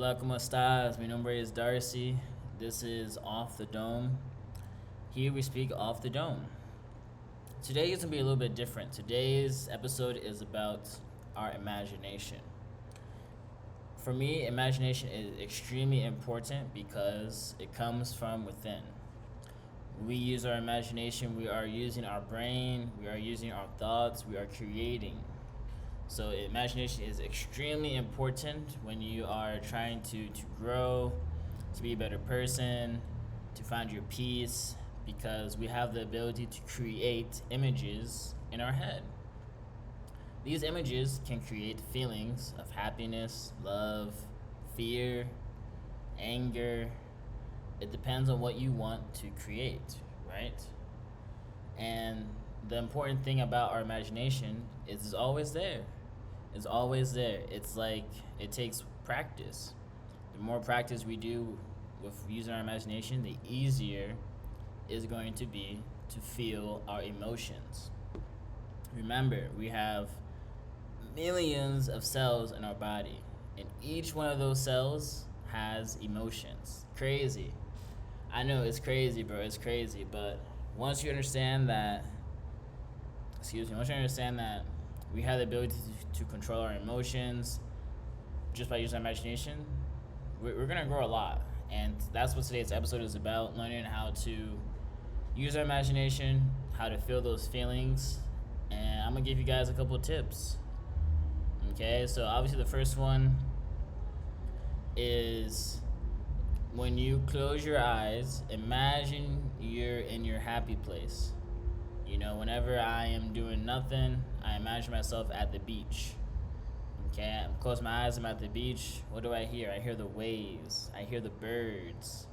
Hola, ¿cómo estás? Mi nombre es Darcy. This is Off the Dome. Here we speak off the dome. Today is going to be a little bit different. Today's episode is about our imagination. For me, imagination is extremely important because it comes from within. We use our imagination, we are using our brain, we are using our thoughts, we are creating. So imagination is extremely important when you are trying to grow, to be a better person, to find your peace, because we have the ability to create images in our head. These images can create feelings of happiness, love, fear, anger. It depends on what you want to create, right? And the important thing about our imagination is it's always there. It's always there. It's like it takes practice. The more practice we do with using our imagination, the easier is going to be to feel our emotions. Remember, we have millions of cells in our body, and each one of those cells has emotions. Crazy. I know it's crazy, bro. It's crazy, but once you understand that, once you understand that we have the ability to control our emotions just by using our imagination, we're gonna grow a lot. And that's what today's episode is about, learning how to use our imagination, how to feel those feelings, and I'm gonna give you guys a couple of tips. Okay, so obviously the first one is when you close your eyes, imagine you're in your happy place. You know, whenever I am doing nothing, I imagine myself at the beach. Okay, I close my eyes, I'm at the beach. What do I hear? I hear the waves. I hear the birds.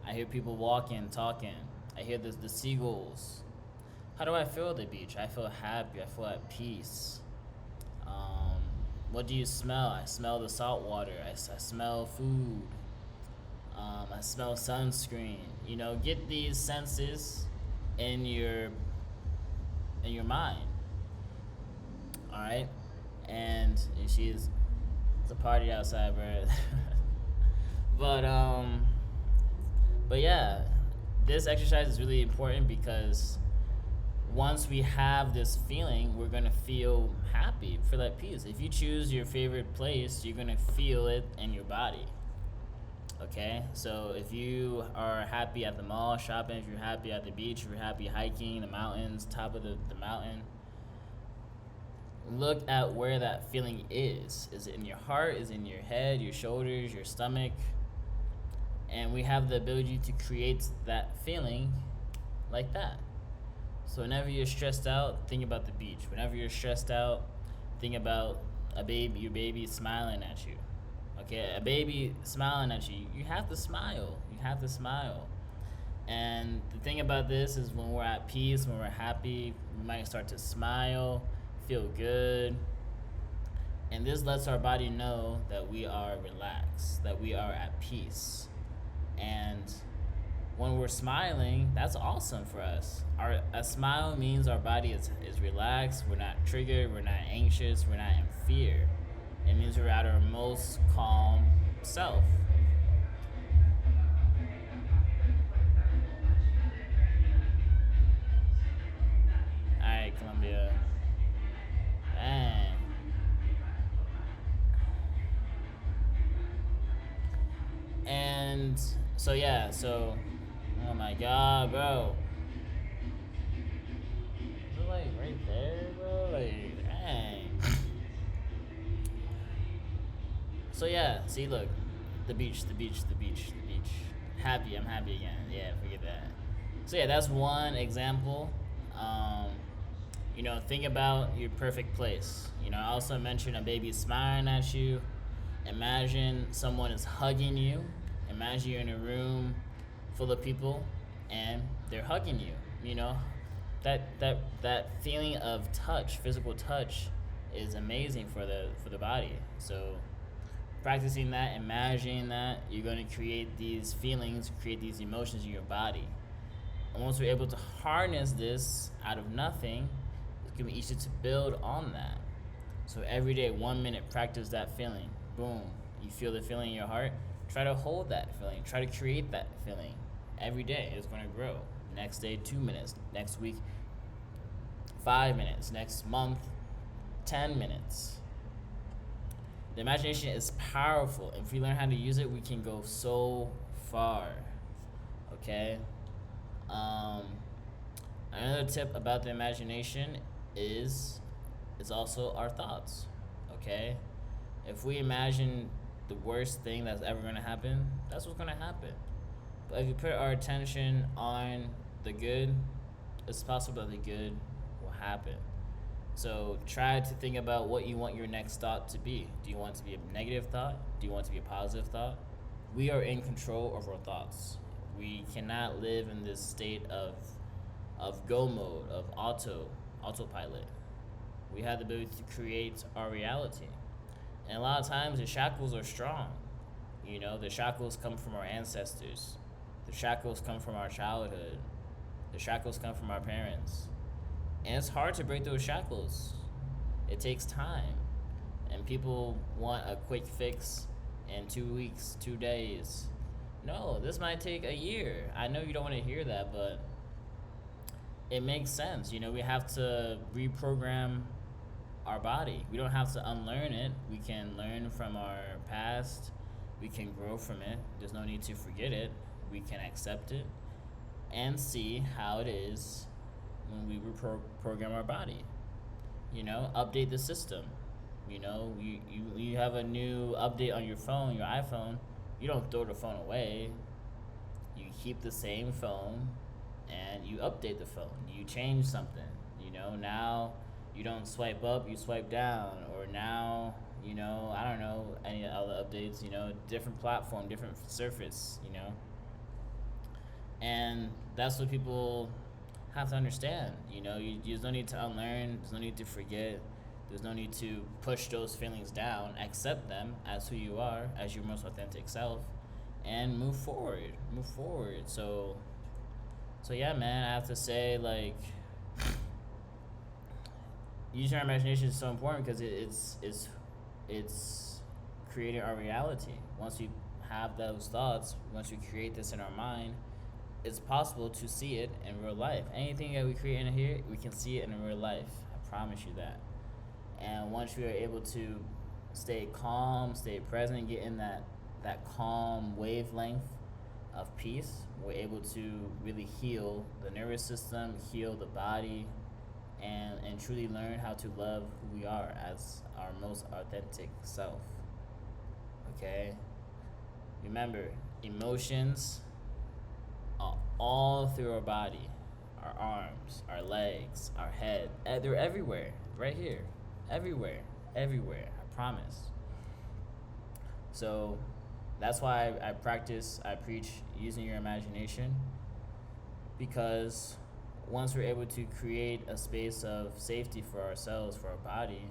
I hear people walking, talking. I hear the seagulls. How do I feel at the beach? I feel happy. I feel at peace. What do you smell? I smell the salt water. I smell food. I smell sunscreen. You know, get these senses in your mind. All right, and it's a party outside, bro. but yeah, this exercise is really important because once we have this feeling, we're gonna feel happy, feel that peace. If you choose your favorite place, you're gonna feel it in your body. Okay, so if you are happy at the mall shopping, if you're happy at the beach, if you're happy hiking the mountains, top of the mountain, look at where that feeling is. Is it in your heart? Is it in your head, your shoulders, your stomach? And we have the ability to create that feeling like that. So whenever you're stressed out, think about the beach. Whenever you're stressed out, think about your baby smiling at you. Okay, a baby smiling at you, you have to smile. You have to smile. And the thing about this is when we're at peace, when we're happy, we might start to smile, feel good. And this lets our body know that we are relaxed, that we are at peace. And when we're smiling, that's awesome for us. A smile means our body is relaxed, we're not triggered, we're not anxious, we're not in fear. It means we're at our most calm self. Alright, Columbia. Dang. And so yeah, oh my god, bro. Is it like right there, bro? Like, dang. So yeah, see, look, the beach. Happy, I'm happy again. Yeah, forget that. So yeah, that's one example. Think about your perfect place. I also mentioned a baby smiling at you. Imagine someone is hugging you. Imagine you're in a room full of people and they're hugging you. That feeling of touch, physical touch, is amazing for the body. So practicing that, imagining that, you're going to create these feelings, create these emotions in your body. And once we're able to harness this out of nothing, it's going to be easy to build on that. So every day, 1 minute, practice that feeling. Boom. You feel the feeling in your heart. Try to hold that feeling. Try to create that feeling. Every day it's going to grow. Next day, 2 minutes. Next week, 5 minutes. Next month, 10 minutes. The imagination is powerful. If we learn how to use it, we can go so far. Okay? Um, Another tip about the imagination is it's also our thoughts. Okay? If we imagine the worst thing that's ever going to happen, that's what's going to happen. But if we put our attention on the good, it's possible that the good will happen. So try to think about what you want your next thought to be. Do you want it to be a negative thought? Do you want it to be a positive thought? We are in control of our thoughts. We cannot live in this state of go mode, of autopilot. We have the ability to create our reality. And a lot of times the shackles are strong. You know, the shackles come from our ancestors. The shackles come from our childhood. The shackles come from our parents. And it's hard to break those shackles. It takes time. And people want a quick fix in 2 weeks, 2 days. No, this might take a year. I know you don't want to hear that, but it makes sense. You know, we have to reprogram our body. We don't have to unlearn it. We can learn from our past. We can grow from it. There's no need to forget it. We can accept it and see how it is when we reprogram our body. You know, update the system. You know, you have a new update on your phone, your iPhone. You don't throw the phone away. You keep the same phone and you update the phone. You change something. You know, now you don't swipe up, you swipe down. Or now, you know, I don't know, any other updates, you know, different platform, different surface, you know. And that's what people have to understand. You know, there's no need to unlearn, there's no need to forget, there's no need to push those feelings down. Accept them as who you are, as your most authentic self, and move forward. Move forward. So yeah, man, I have to say, like, using our imagination is so important because it's creating our reality. Once we have those thoughts, once we create this in our mind, it's possible to see it in real life. Anything that we create in here, we can see it in real life. I promise you that. And once we are able to stay calm, stay present, get in that calm wavelength of peace, we're able to really heal the nervous system, heal the body, and truly learn how to love who we are as our most authentic self. Okay? Remember, emotions are all through our body, our arms, our legs, our head. They're everywhere, right here. Everywhere, I promise. So that's why I preach using your imagination, because once we're able to create a space of safety for ourselves, for our body,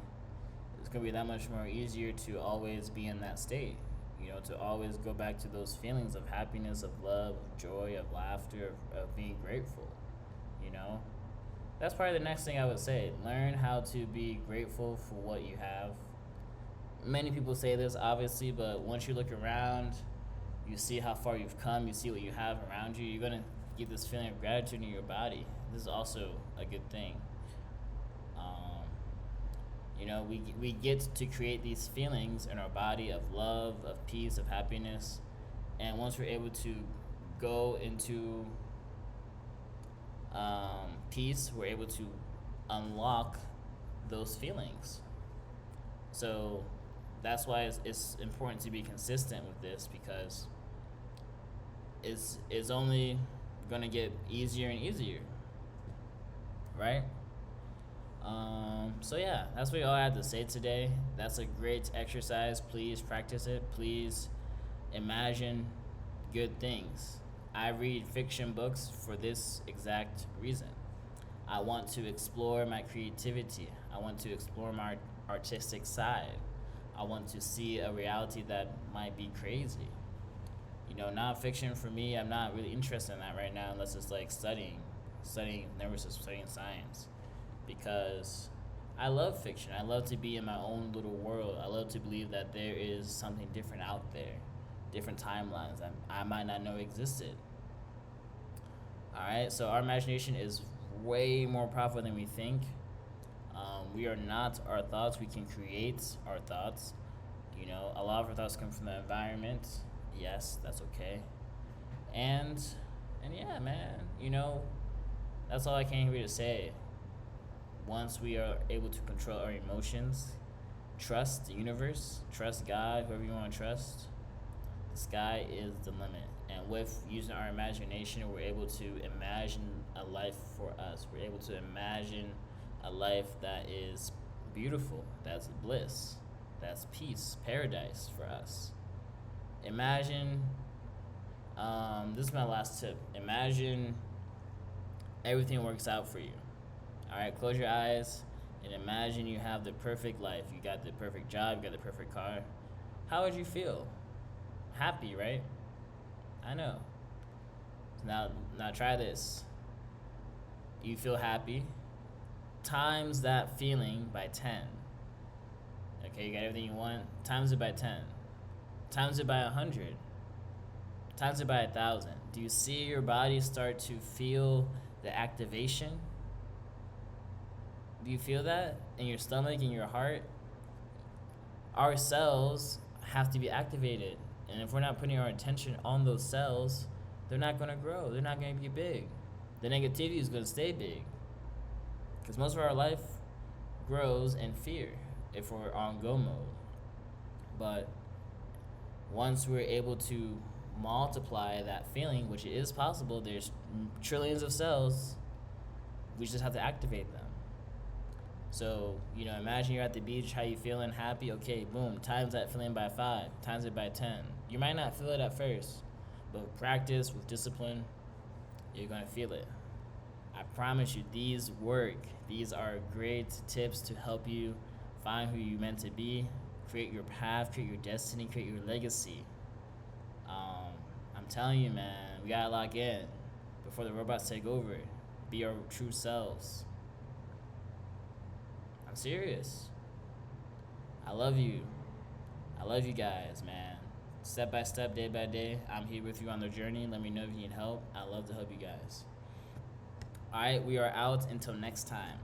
it's going to be that much more easier to always be in that state. You know, to always go back to those feelings of happiness, of love, of joy, of laughter, of being grateful. You know? That's probably the next thing I would say. Learn how to be grateful for what you have. Many people say this, obviously, but once you look around, you see how far you've come, you see what you have around you, you're going to get this feeling of gratitude in your body. This is also a good thing. You know, we get to create these feelings in our body of love, of peace, of happiness. And once we're able to go into peace, we're able to unlock those feelings. So that's why it's important to be consistent with this, because it's only going to get easier and easier, right? So yeah, that's what all I have to say today. That's a great exercise. Please practice it. Please imagine good things. I read fiction books for this exact reason. I want to explore my creativity. I want to explore my artistic side. I want to see a reality that might be crazy. You know, nonfiction for me, I'm not really interested in that right now unless it's like studying nervous system, studying science. Because I love fiction. I love to be in my own little world. I love to believe that there is something different out there, different timelines that I might not know existed. All right, so our imagination is way more powerful than we think. We are not our thoughts. We can create our thoughts. You know, a lot of our thoughts come from the environment. Yes, that's okay. And and yeah, man, you know, that's all I came here to say. Once we are able to control our emotions, trust the universe, trust God, whoever you want to trust, the sky is the limit. And with using our imagination, we're able to imagine a life for us. We're able to imagine a life that is beautiful, that's bliss, that's peace, paradise for us. Imagine, this is my last tip. Imagine everything works out for you. All right, close your eyes and imagine you have the perfect life. You got the perfect job, you got the perfect car. How would you feel? Happy, right? I know. Now try this. You feel happy. Times that feeling by 10. Okay, you got everything you want. Times it by 10. Times it by 100. Times it by 1,000. Do you see your body start to feel the activation? Do you feel that in your stomach, in your heart? Our cells have to be activated. And if we're not putting our attention on those cells, they're not going to grow. They're not going to be big. The negativity is going to stay big. Because most of our life grows in fear if we're on go mode. But once we're able to multiply that feeling, which is possible, there's trillions of cells, we just have to activate them. So, you know, imagine you're at the beach, how you feeling, happy, okay, boom, times that feeling by 5, times it by 10. You might not feel it at first, but with practice, with discipline, you're going to feel it. I promise you, these work. These are great tips to help you find who you're meant to be, create your path, create your destiny, create your legacy. I'm telling you, man, we gotta lock in before the robots take over. Be our true selves. I'm serious. I love you. I love you guys, man. Step by step, day by day, I'm here with you on the journey. Let me know if you need help. I love to help you guys. All right, we are out until next time.